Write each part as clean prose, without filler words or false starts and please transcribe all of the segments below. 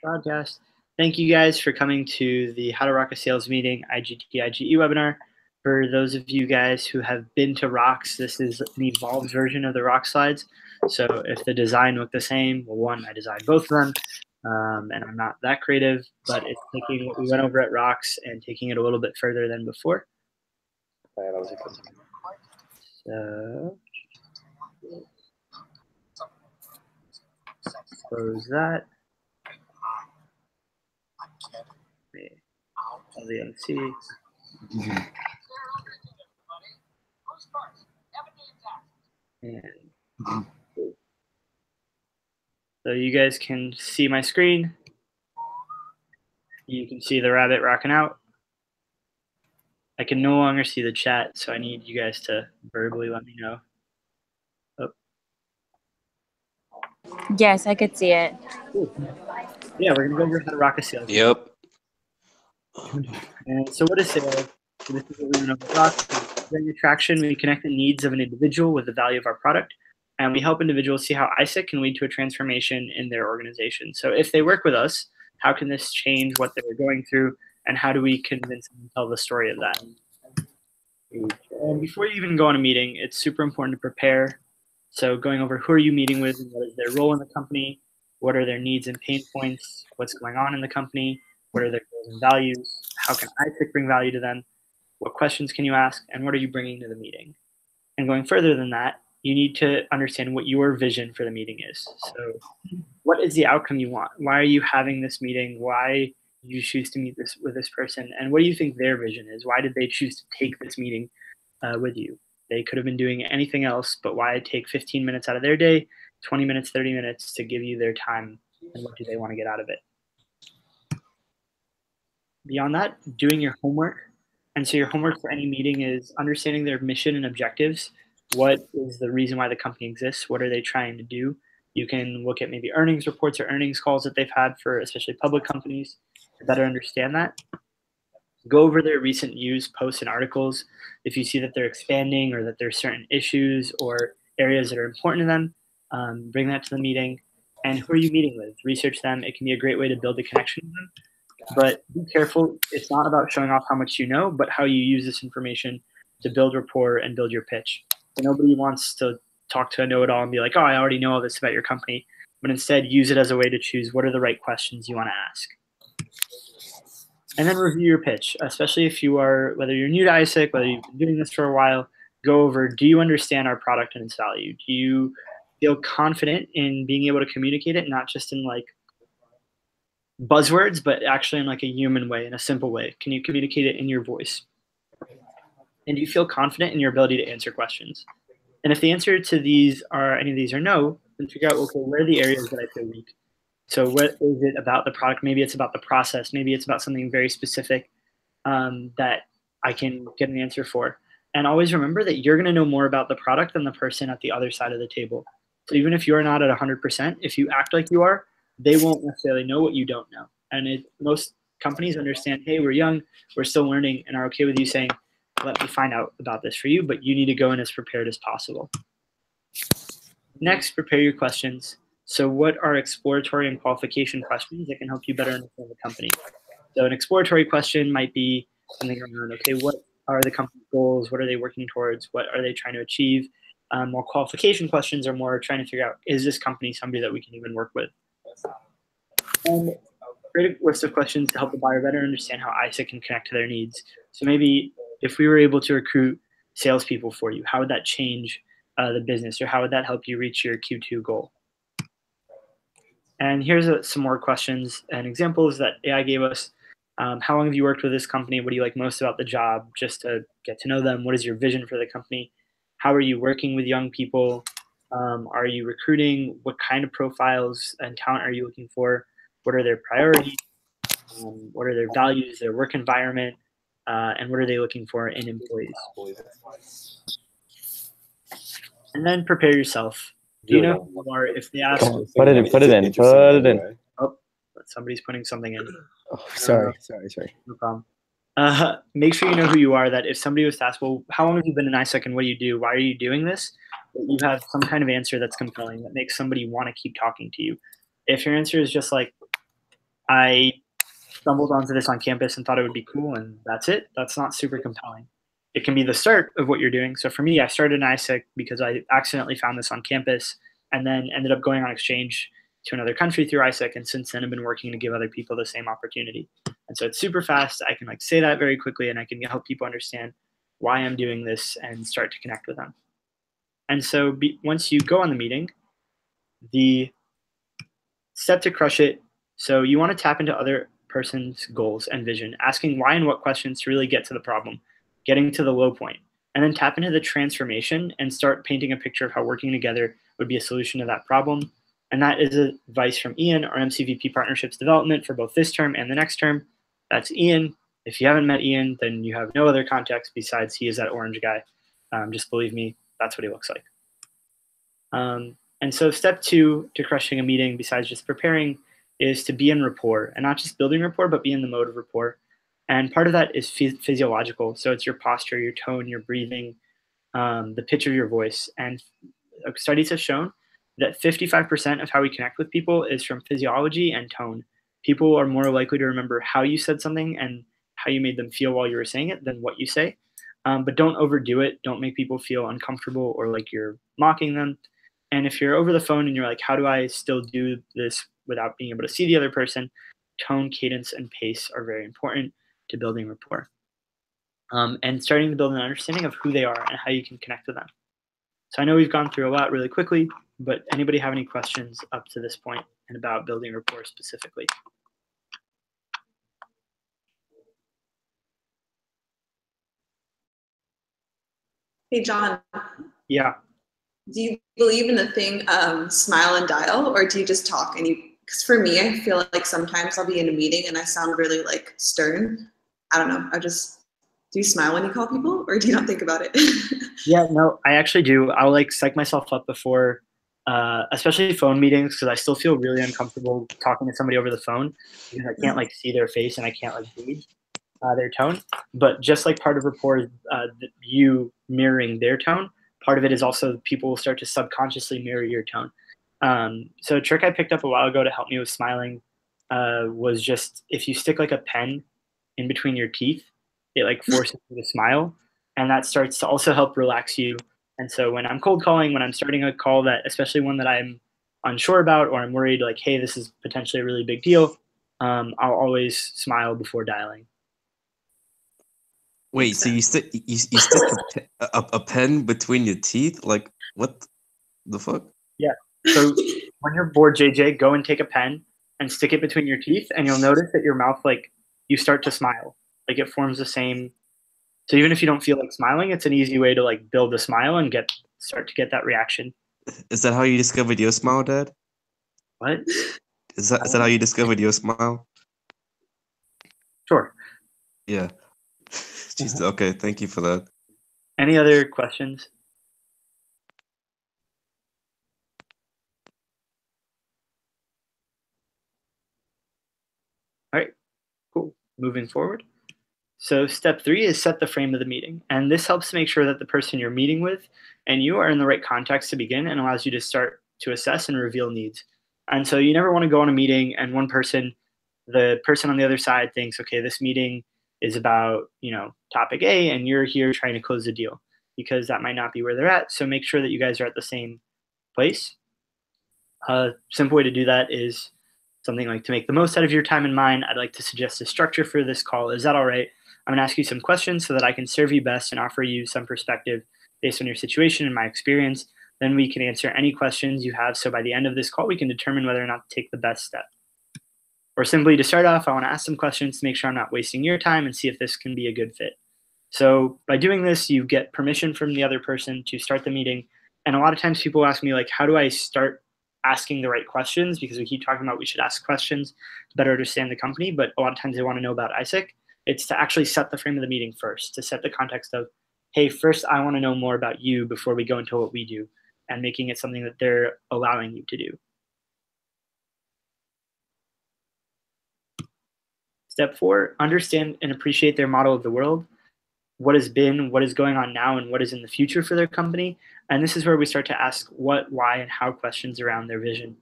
Broadcast. Thank you guys for coming to the How to Rock a Sales Meeting iGT iGE webinar. For those of you guys who have been to Rocks, this is an evolved version of the Rock slides. So if the design looked the same, well, one, I designed both of them, and I'm not that creative, but it's taking what we went over at Rocks and taking it a little bit further than before. So close that. LVMC. And so you guys can see my screen. You can see the rabbit rocking out. I can no longer see the chat, so I need you guys to verbally let me know. Oh. Yes, I could see it. Cool. Yeah, we're gonna go over how to rock a sales. Yep. And so what is sales? So this is what we went over Rock. During attraction, we connect the needs of an individual with the value of our product, and we help individuals see how iSIC can lead to a transformation in their organization. So if they work with us, how can this change what they're going through, and how do we convince them to tell the story of that? And before you even go on a meeting, it's super important to prepare. So going over who are you meeting with, and what is their role in the company, what are their needs and pain points, what's going on in the company, what are their goals and values, how can iSIC bring value to them, what questions can you ask, and what are you bringing to the meeting? And going further than that, you need to understand what your vision for the meeting is. So what is the outcome you want? Why are you having this meeting? Why do you choose to meet with this person? And what do you think their vision is? Why did they choose to take this meeting with you? They could have been doing anything else, but why take 15 minutes out of their day, 20 minutes, 30 minutes to give you their time, and what do they want to get out of it? Beyond that, doing your homework. And so your homework for any meeting is understanding their mission and objectives. What is the reason why the company exists? What are they trying to do? You can look at maybe earnings reports or earnings calls that they've had for especially public companies to better understand that. Go over their recent news, posts, and articles. If you see that they're expanding or that there's certain issues or areas that are important to them, bring that to the meeting. And who are you meeting with? Research them. It can be a great way to build a connection with them. But be careful. It's not about showing off how much you know, but how you use this information to build rapport and build your pitch. So nobody wants to talk to a know-it-all and be like, oh, I already know all this about your company. But instead, use it as a way to choose what are the right questions you want to ask. And then review your pitch, especially if you are, whether you're new to iSIC, whether you've been doing this for a while, go over, do you understand our product and its value? Do you feel confident in being able to communicate it, not just in like buzzwords, but actually in like a human way, in a simple way? Can you communicate it in your voice? And do you feel confident in your ability to answer questions? And if the answer to these are any of these are no, then figure out, okay, where are the areas that I feel weak? So what is it about the product? Maybe it's about the process. Maybe it's about something very specific that I can get an answer for. And always remember that you're going to know more about the product than the person at the other side of the table. So even if you're not at 100%, if you act like you are, they won't necessarily know what you don't know. And most companies understand, hey, we're young, we're still learning, and are okay with you saying, let me find out about this for you, but you need to go in as prepared as possible. Next, prepare your questions. So what are exploratory and qualification questions that can help you better understand the company? So an exploratory question might be something around, okay, what are the company's goals? What are they working towards? What are they trying to achieve? While qualification questions are more trying to figure out, is this company somebody that we can even work with? And create a list of questions to help the buyer better understand how iSIC can connect to their needs. So maybe if we were able to recruit salespeople for you, how would that change the business, or how would that help you reach your Q2 goal? And here's some more questions and examples that AI gave us. How long have you worked with this company? What do you like most about the job? Just to get to know them. What is your vision for the company? How are you working with young people? Are you recruiting? What kind of profiles and talent are you looking for? What are their priorities? What are their values, their work environment? And what are they looking for in employees? And then prepare yourself. Do you know who you are? If they ask, put it in. Oh, somebody's putting something in. Oh, sorry. No problem. Make sure you know who you are. That if somebody was to ask, well, how long have you been in iSIC and what do you do? Why are you doing this? You have some kind of answer that's compelling, that makes somebody want to keep talking to you. If your answer is just like, I stumbled onto this on campus and thought it would be cool, and that's it. That's not super compelling. It can be the start of what you're doing. So for me, I started in iSIC because I accidentally found this on campus and then ended up going on exchange to another country through iSIC. And since then, I've been working to give other people the same opportunity. And so it's super fast. I can say that very quickly, and I can help people understand why I'm doing this and start to connect with them. And so once you go on the meeting, the step to crush it. So you want to tap into other person's goals and vision, asking why and what questions to really get to the problem, getting to the low point, and then tap into the transformation and start painting a picture of how working together would be a solution to that problem. And that is advice from Ian, our MCVP Partnerships Development for both this term and the next term. That's Ian. If you haven't met Ian, then you have no other context besides he is that orange guy. Just believe me, that's what he looks like. And so step 2 to crushing a meeting, besides just preparing, is to be in rapport, and not just building rapport, but be in the mode of rapport. And part of that is physiological. So it's your posture, your tone, your breathing, the pitch of your voice. And studies have shown that 55% of how we connect with people is from physiology and tone. People are more likely to remember how you said something and how you made them feel while you were saying it than what you say. But don't overdo it. Don't make people feel uncomfortable or like you're mocking them. And if you're over the phone and you're like, how do I still do this without being able to see the other person? Tone, cadence, and pace are very important to building rapport. And starting to build an understanding of who they are and how you can connect with them. So I know we've gone through a lot really quickly, but anybody have any questions up to this point and about building rapport specifically? Hey, John. Yeah. Do you believe in the thing smile and dial, or do you just talk and you? Because for me, I feel like sometimes I'll be in a meeting and I sound really like stern. I don't know. Do you smile when you call people, or do you not think about it? Yeah, no, I actually do. I'll like psych myself up before, especially phone meetings, because I still feel really uncomfortable talking to somebody over the phone because I can't like see their face and I can't like gauge their tone. But just like part of rapport is you mirroring their tone. Part of it is also people will start to subconsciously mirror your tone. So a trick I picked up a while ago to help me with smiling was just if you stick like a pen in between your teeth, it like forces you to smile, and that starts to also help relax you. And so when I'm cold calling, when I'm starting a call that, especially one that I'm unsure about or I'm worried like, hey, this is potentially a really big deal, I'll always smile before dialing. Wait, so you stick a pen between your teeth? Like, what the fuck? Yeah. So when you're bored, JJ, go and take a pen and stick it between your teeth, and you'll notice that your mouth, like, you start to smile. Like, it forms the same. So even if you don't feel like smiling, it's an easy way to like build a smile and start to get that reaction. Is that how you discovered your smile, Dad? What? Is that how you discovered your smile? Sure. Yeah. Jeez, okay, thank you for that. Any other questions? All right, cool. Moving forward. So step 3 is set the frame of the meeting. And this helps to make sure that the person you're meeting with and you are in the right context to begin and allows you to start to assess and reveal needs. And so you never want to go on a meeting and the person on the other side thinks, okay, this meeting is about, topic A, and you're here trying to close the deal, because that might not be where they're at. So make sure that you guys are at the same place. A simple way to do that is something like, to make the most out of your time and mine, I'd like to suggest a structure for this call. Is that all right? I'm gonna ask you some questions so that I can serve you best and offer you some perspective based on your situation and my experience. Then we can answer any questions you have. So by the end of this call, we can determine whether or not to take the best step. Or simply to start off, I want to ask some questions to make sure I'm not wasting your time and see if this can be a good fit. So by doing this, you get permission from the other person to start the meeting. And a lot of times people ask me, like, how do I start asking the right questions? Because we keep talking about we should ask questions to better understand the company, but a lot of times they want to know about iSIC. It's to actually set the frame of the meeting first, to set the context of, hey, first I want to know more about you before we go into what we do, and making it something that they're allowing you to do. Step 4, understand and appreciate their model of the world, what has been, what is going on now, and what is in the future for their company. And this is where we start to ask what, why, and how questions around their vision.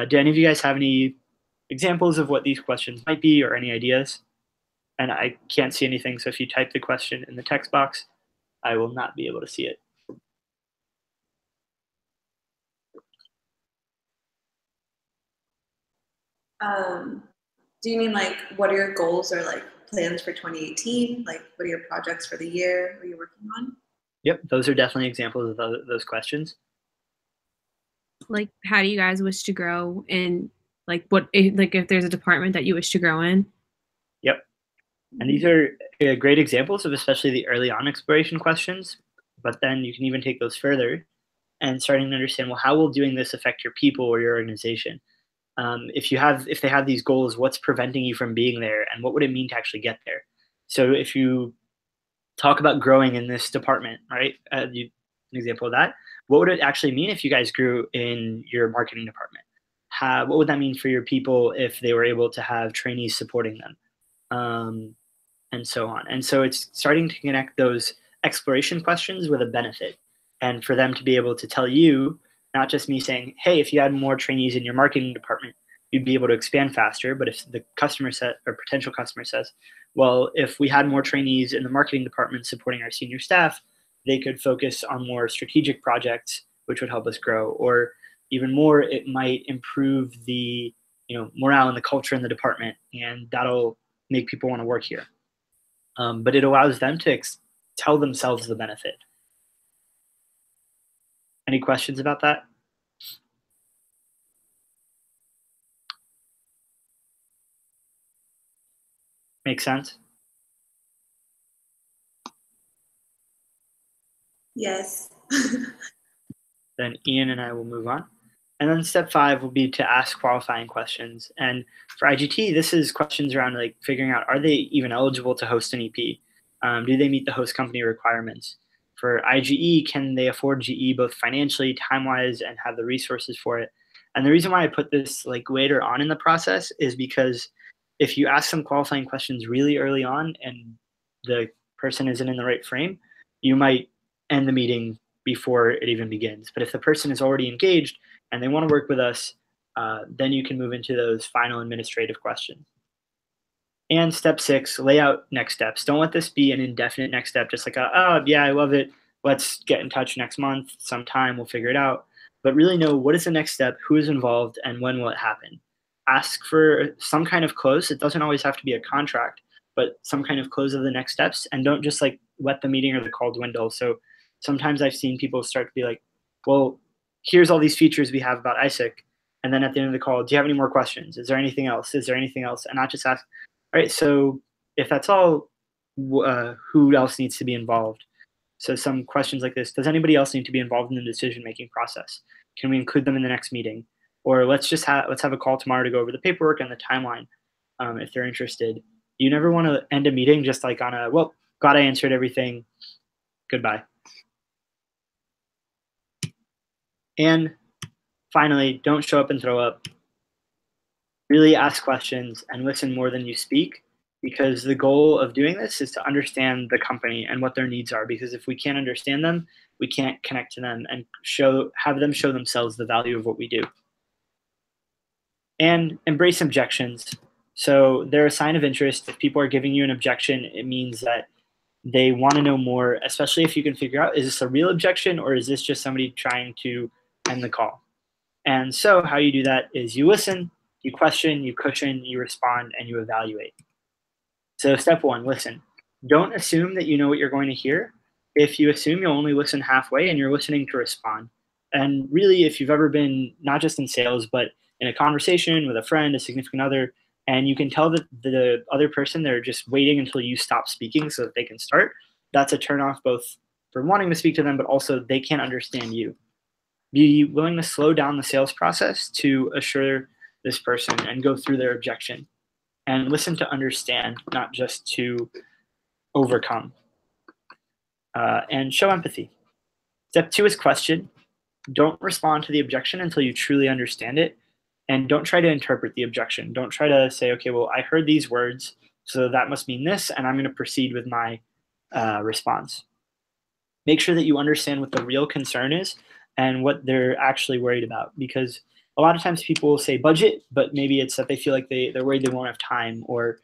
Do any of you guys have any examples of what these questions might be or any ideas. And I can't see anything, so if you type the question in the text box, I will not be able to see it. Do you mean like what are your goals or like plans for 2018? Like what are your projects for the year? What are you working on? Yep, those are definitely examples of those questions. Like, how do you guys wish to grow in, like, if there's a department that you wish to grow in? Yep. And these are great examples of especially the early on exploration questions, but then you can even take those further and starting to understand, well, how will doing this affect your people or your organization? If they have these goals, what's preventing you from being there, and what would it mean to actually get there? So if you talk about growing in this department, right? An example of that. What would it actually mean if you guys grew in your marketing department? What would that mean for your people if they were able to have trainees supporting them, and so on? And so it's starting to connect those exploration questions with a benefit, and for them to be able to tell you, not just me saying, hey, if you had more trainees in your marketing department, you'd be able to expand faster. But if the customer set or potential customer says, well, if we had more trainees in the marketing department supporting our senior staff, they could focus on more strategic projects, which would help us grow. Or even more, it might improve the morale and the culture in the department, and that'll make people want to work here. But it allows them to tell themselves the benefit. Any questions about that? Make sense? Yes. Then Ian and I will move on. And then step 5 will be to ask qualifying questions. And for iGT, this is questions around like figuring out, are they even eligible to host an EP? Do they meet the host company requirements? For iGE, can they afford GE both financially, time-wise, and have the resources for it? And the reason why I put this like later on in the process is because if you ask some qualifying questions really early on and the person isn't in the right frame, you might end the meeting before it even begins. But if the person is already engaged and they want to work with us, then you can move into those final administrative questions. And step 6, lay out next steps. Don't let this be an indefinite next step, just like, oh, yeah, I love it. Let's get in touch next month. Sometime we'll figure it out. But really know what is the next step, who is involved, and when will it happen. Ask for some kind of close. It doesn't always have to be a contract, but some kind of close of the next steps. And don't just like let the meeting or the call dwindle. So sometimes I've seen people start to be like, well, here's all these features we have about ISIC. And then at the end of the call, do you have any more questions? Is there anything else? Is there anything else? And not just ask, all right, so if that's all, who else needs to be involved? So some questions like this, does anybody else need to be involved in the decision-making process? Can we include them in the next meeting? Or let's have a call tomorrow to go over the paperwork and the timeline if they're interested. You never want to end a meeting just like on a, well, glad I answered everything, goodbye. And finally, don't show up and throw up. Really ask questions and listen more than you speak, because the goal of doing this is to understand the company and what their needs are, because if we can't understand them, we can't connect to them and have them show themselves the value of what we do. And embrace objections. So they're a sign of interest. If people are giving you an objection, it means that they want to know more, especially if you can figure out, is this a real objection or is this just somebody trying to end the call? And so how you do that is you listen, you question, you cushion, you respond, and you evaluate. So step 1, listen. Don't assume that you know what you're going to hear. If you assume, you'll only listen halfway, and you're listening to respond. And really, if you've ever been, not just in sales, but in a conversation with a friend, a significant other, and you can tell that the other person, they're just waiting until you stop speaking so that they can start, that's a turnoff both for wanting to speak to them, but also they can't understand you. Be willing to slow down the sales process to assure this person and go through their objection. And listen to understand, not just to overcome. And show empathy. Step 2 is question. Don't respond to the objection until you truly understand it. And don't try to interpret the objection. Don't try to say, okay, well, I heard these words, so that must mean this, and I'm going to proceed with my response. Make sure that you understand what the real concern is and what they're actually worried about. Because a lot of times people will say budget, but maybe it's that they feel like they're worried they won't have time, or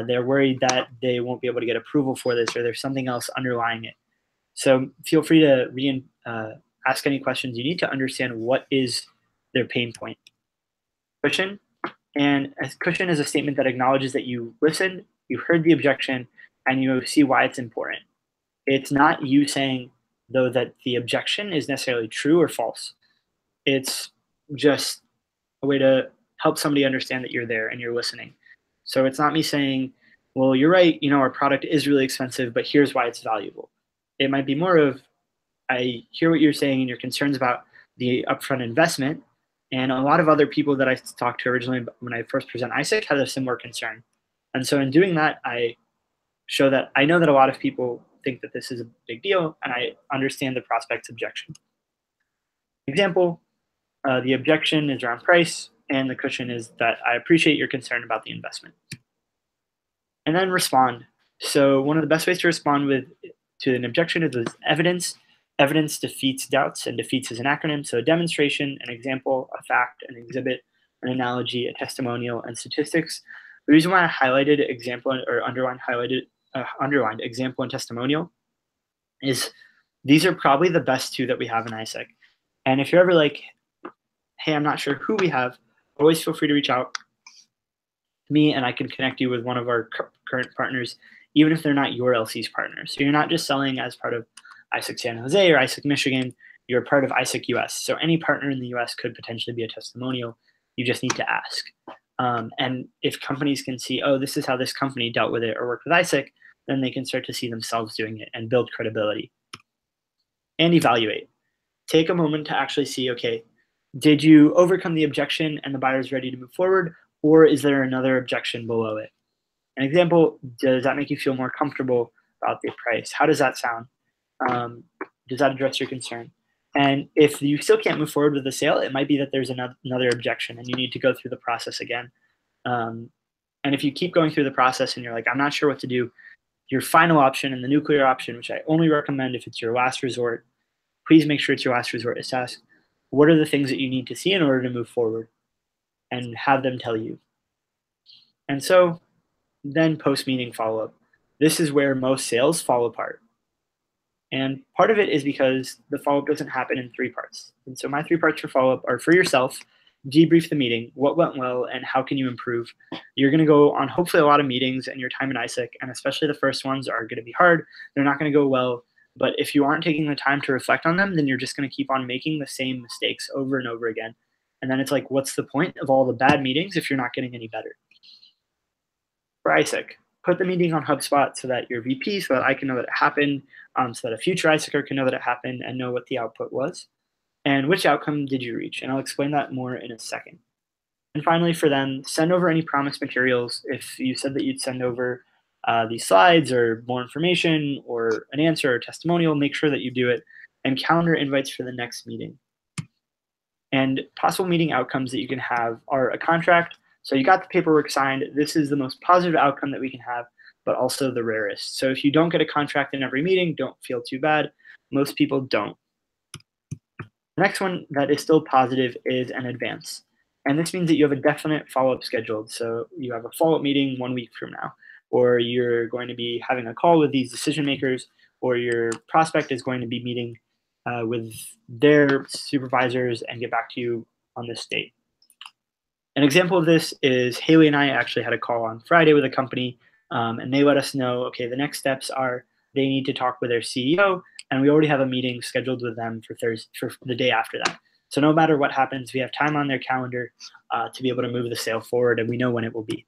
they're worried that they won't be able to get approval for this, or there's something else underlying it. So feel free to ask any questions you need to understand what is their pain point. Cushion. And a cushion is a statement that acknowledges that you listened, you heard the objection, and you see why it's important. It's not you saying, though, that the objection is necessarily true or false. It's just a way to help somebody understand that you're there and you're listening. So it's not me saying, well, you're right, our product is really expensive, but here's why it's valuable. It might be more of, I hear what you're saying and your concerns about the upfront investment. And a lot of other people that I talked to originally when I first present iSIC had a similar concern. And so in doing that, I show that I know that a lot of people think that this is a big deal, and I understand the prospect's objection. Example, the objection is around price, and the cushion is that I appreciate your concern about the investment. And then respond. So one of the best ways to respond to an objection is with evidence. Evidence defeats doubts, and defeats is an acronym. So a demonstration, an example, a fact, an exhibit, an analogy, a testimonial, and statistics. The reason why I highlighted example or underlined example and testimonial is these are probably the best two that we have in iSIC. And if you're ever like, hey, I'm not sure who we have, always feel free to reach out to me and I can connect you with one of our current partners, even if they're not your LC's partners. So you're not just selling as part of iSIC San Jose or iSIC Michigan, you're part of iSIC US. So any partner in the US could potentially be a testimonial. You just need to ask. And if companies can see, oh, this is how this company dealt with it or worked with iSIC, then they can start to see themselves doing it and build credibility. And evaluate. Take a moment to actually see, okay, did you overcome the objection and the buyer's ready to move forward, or is there another objection below it? An example, does that make you feel more comfortable about the price? How does that sound? Does that address your concern? And if you still can't move forward with the sale, it might be that there's another objection and you need to go through the process again. And if you keep going through the process and you're like, I'm not sure what to do, your final option and the nuclear option, which I only recommend if it's your last resort, please make sure it's your last resort, is to ask, what are the things that you need to see in order to move forward? And have them tell you. And so then post-meeting follow-up. This is where most sales fall apart. And part of it is because the follow-up doesn't happen in 3 parts. And so my 3 parts for follow-up are for yourself, debrief the meeting, what went well, and how can you improve. You're going to go on hopefully a lot of meetings in your time in iSIC, and especially the first ones are going to be hard. They're not going to go well. But if you aren't taking the time to reflect on them, then you're just going to keep on making the same mistakes over and over again. And then it's like, what's the point of all the bad meetings if you're not getting any better? For iSIC, put the meeting on HubSpot so that your VP, so that I can know that it happened, so that a future iSICer can know that it happened and know what the output was. And which outcome did you reach? And I'll explain that more in a second. And finally, for them, send over any promised materials. If you said that you'd send over these slides or more information or an answer or testimonial, make sure that you do it, and calendar invites for the next meeting. And possible meeting outcomes that you can have are a contract. So you got the paperwork signed. This is the most positive outcome that we can have, but also the rarest. So if you don't get a contract in every meeting, don't feel too bad. Most people don't. The next one that is still positive is an advance. And this means that you have a definite follow-up scheduled. So you have a follow-up meeting 1 week from now, or you're going to be having a call with these decision makers, or your prospect is going to be meeting with their supervisors and get back to you on this date. An example of this is Haley and I actually had a call on Friday with a company, and they let us know, okay, the next steps are they need to talk with their CEO, and we already have a meeting scheduled with them for the day after that. So no matter what happens, we have time on their calendar to be able to move the sale forward, and we know when it will be.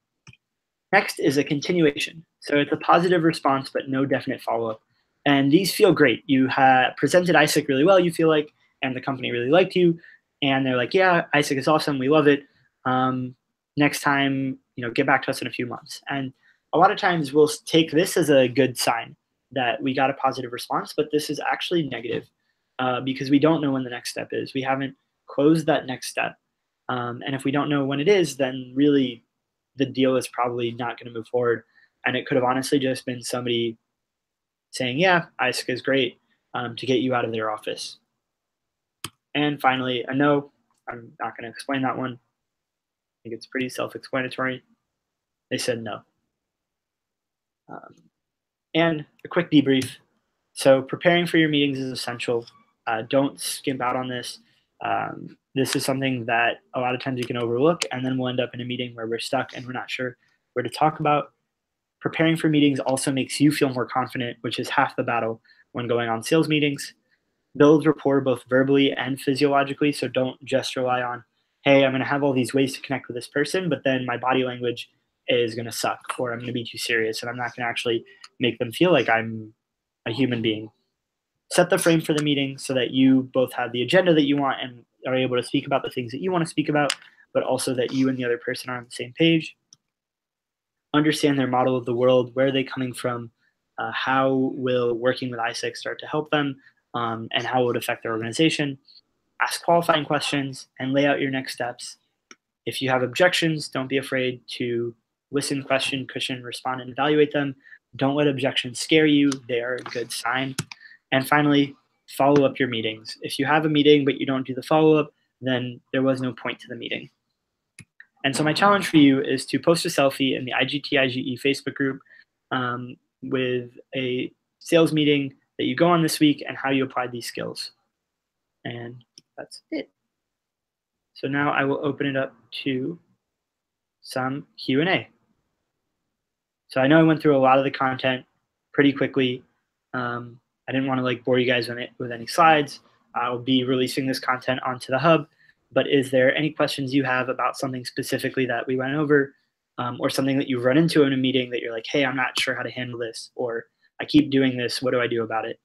Next is a continuation. So it's a positive response, but no definite follow-up. And these feel great. You have presented iSIC really well, you feel like, and the company really liked you, and they're like, yeah, iSIC is awesome, we love it. Next time, get back to us in a few months. And a lot of times we'll take this as a good sign that we got a positive response, but this is actually negative because we don't know when the next step is. We haven't closed that next step. And if we don't know when it is, then really the deal is probably not going to move forward. And it could have honestly just been somebody saying, yeah, iSIC is great to get you out of their office. And finally, a no. I'm not going to explain that one. I think it's pretty self-explanatory. They said no. And a quick debrief. So preparing for your meetings is essential. Don't skimp out on this. This is something that a lot of times you can overlook, and then we'll end up in a meeting where we're stuck and we're not sure where to talk about. Preparing for meetings also makes you feel more confident, which is half the battle when going on sales meetings. Build rapport both verbally and physiologically, so don't just rely on, hey, I'm going to have all these ways to connect with this person, but then my body language is going to suck, or I'm going to be too serious, and I'm not going to actually make them feel like I'm a human being. Set the frame for the meeting so that you both have the agenda that you want and are able to speak about the things that you want to speak about, but also that you and the other person are on the same page. Understand their model of the world, where are they coming from, how will working with iSIG start to help them, and how it would affect their organization. Ask qualifying questions and lay out your next steps. If you have objections, don't be afraid to listen, question, cushion, respond, and evaluate them. Don't let objections scare you. They are a good sign. And finally, follow up your meetings. If you have a meeting but you don't do the follow-up, then there was no point to the meeting. And so my challenge for you is to post a selfie in the iGT iGE Facebook group with a sales meeting that you go on this week and how you applied these skills. And that's it. So now I will open it up to some Q&A. So I know I went through a lot of the content pretty quickly. I didn't want to bore you guys with any slides. I'll be releasing this content onto the hub, but is there any questions you have about something specifically that we went over, or something that you've run into in a meeting that you're like, hey, I'm not sure how to handle this, or I keep doing this, what do I do about it?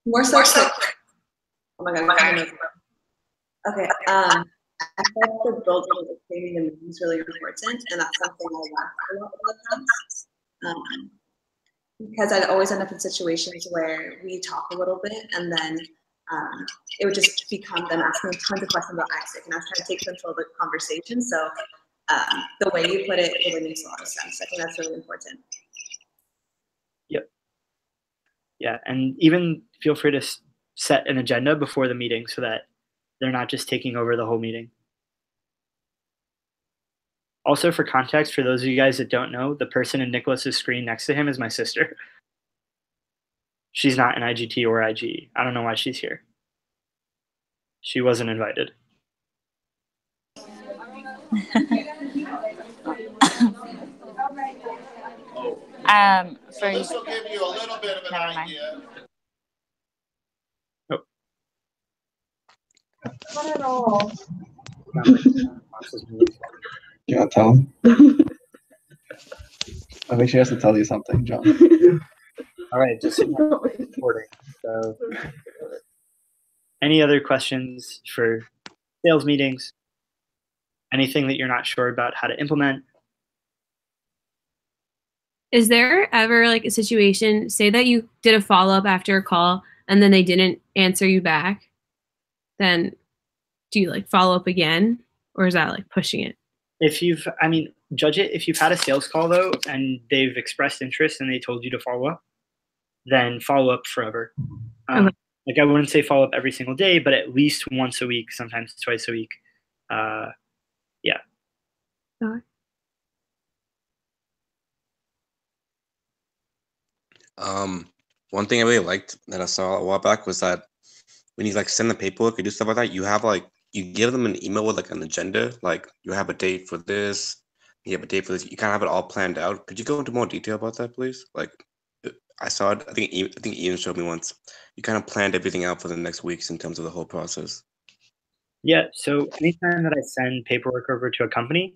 More so quick. Oh my God. Okay. I thought the building of the training and meeting is really important, and that's something I lack a lot of the times. Because I'd always end up in situations where we talk a little bit, and then it would just become them asking tons of questions about iSIG, and I was trying to take control of the conversation. So the way you put it really makes a lot of sense. I think that's really important. Yep. Yeah, and even feel free to set an agenda before the meeting so that they're not just taking over the whole meeting. Also, for context, for those of you guys that don't know, the person in Nicholas's screen next to him is my sister. She's not in iGT or iGE. I don't know why she's here. She wasn't invited. This will give you a little bit of an idea. Oh. Not at all. You want to tell him? I think she has to tell you something, John. All right, just recording. So, any other questions for sales meetings? Anything that you're not sure about how to implement? Is there ever a situation, say that you did a follow-up after a call and then they didn't answer you back, then do you follow up again, or is that pushing it? If judge it. If you've had a sales call though, and they've expressed interest and they told you to follow up, then follow up forever. Okay. I wouldn't say follow up every single day, but at least once a week, sometimes twice a week. Yeah. Okay. One thing I really liked that I saw a while back was that when you send the paperwork or do stuff like that, you have you give them an email with an agenda, you have a date for this, you have a date for this. You kind of have it all planned out. Could you go into more detail about that, please? I saw it. I think Ian showed me once. You kind of planned everything out for the next weeks in terms of the whole process. Yeah. So anytime that I send paperwork over to a company,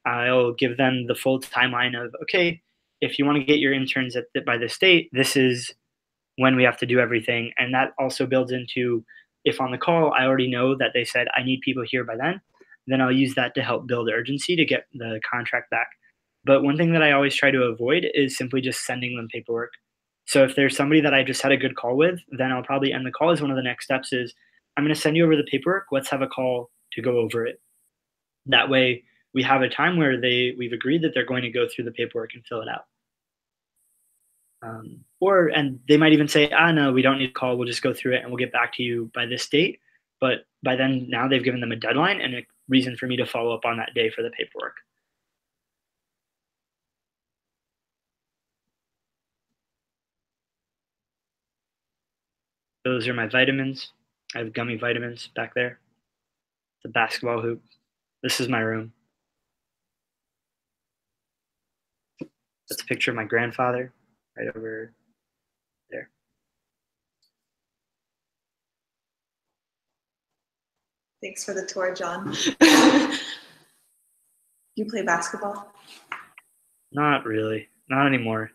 I'll give them the full timeline of, okay, if you want to get your interns by this date, this is when we have to do everything. And that also builds into, if on the call I already know that they said I need people here by then I'll use that to help build urgency to get the contract back. But one thing that I always try to avoid is simply just sending them paperwork. So if there's somebody that I just had a good call with, then I'll probably end the call as one of the next steps is, I'm going to send you over the paperwork. Let's have a call to go over it. That way we have a time where we've agreed that they're going to go through the paperwork and fill it out. And they might even say, no, we don't need a call. We'll just go through it and we'll get back to you by this date. But by then, now they've given them a deadline and a reason for me to follow up on that day for the paperwork. Those are my vitamins. I have gummy vitamins back there. The basketball hoop. This is my room. That's a picture of my grandfather right over there. Thanks for the tour, John. You play basketball? Not really. Not anymore.